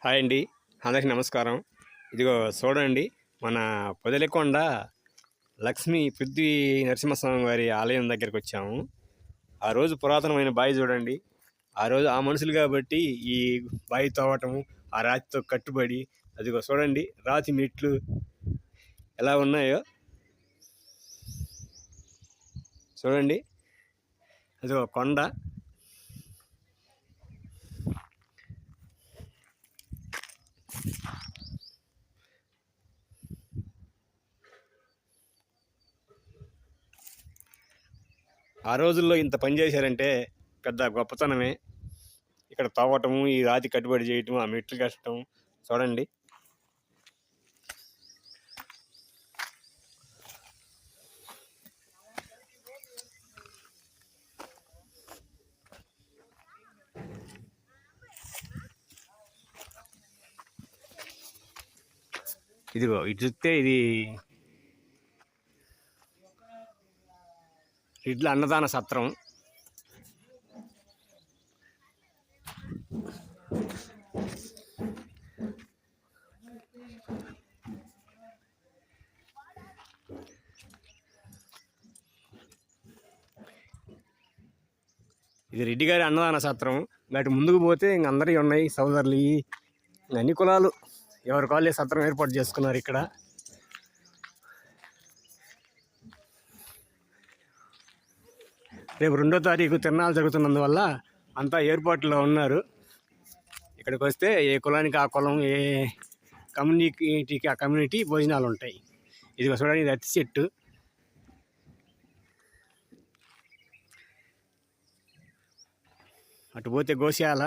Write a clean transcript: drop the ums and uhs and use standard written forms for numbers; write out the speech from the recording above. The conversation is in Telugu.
హాయ్ అండి, అందరికీ నమస్కారం. ఇదిగో చూడండి, మన పొదలికొండ లక్ష్మీ పృథ్వీ నరసింహస్వామి వారి ఆలయం దగ్గరికి వచ్చాము. ఆ రోజు పురాతనమైన బావి చూడండి. ఆ రోజు ఆ మనుషులు కాబట్టి ఈ బావి తవ్వటము, ఆ రాతితో కట్టుబడి, అదిగో చూడండి రాతి మెట్లు ఎలా ఉన్నాయో చూడండి. అదిగో కొండ. ఆ రోజుల్లో ఇంత పని చేశారంటే పెద్ద గొప్పతనమే. ఇక్కడ తవ్వటము, ఈ రాతి కట్టుబడి చేయటం, ఆ మెట్లు కట్టడం చూడండి. ఇదిగో ఇటు చూస్తే ఇది ఇట్ల అన్నదాన సత్రం. ఇది రెడ్డి గారి అన్నదాన సత్రం. వాటి ముందుకు పోతే ఇంక అందరివి ఉన్నాయి, సోదరులు, అన్ని కులాలు ఎవరి కాళ్ళే సత్రం ఏర్పాటు చేసుకున్నారు ఇక్కడ. రేపు 2వ తారీఖు తిరునాళ్ళు జరుగుతున్నందువల్ల అంతా ఏర్పాట్లో ఉన్నారు. ఇక్కడికి వస్తే ఏ కులానికి ఆ కులం, ఏ కమ్యూనిటీకి ఆ కమ్యూనిటీ భోజనాలు ఉంటాయి. ఇది చూడండి, ఇది అత్తి చెట్టు. అటు పోతే గోశాల.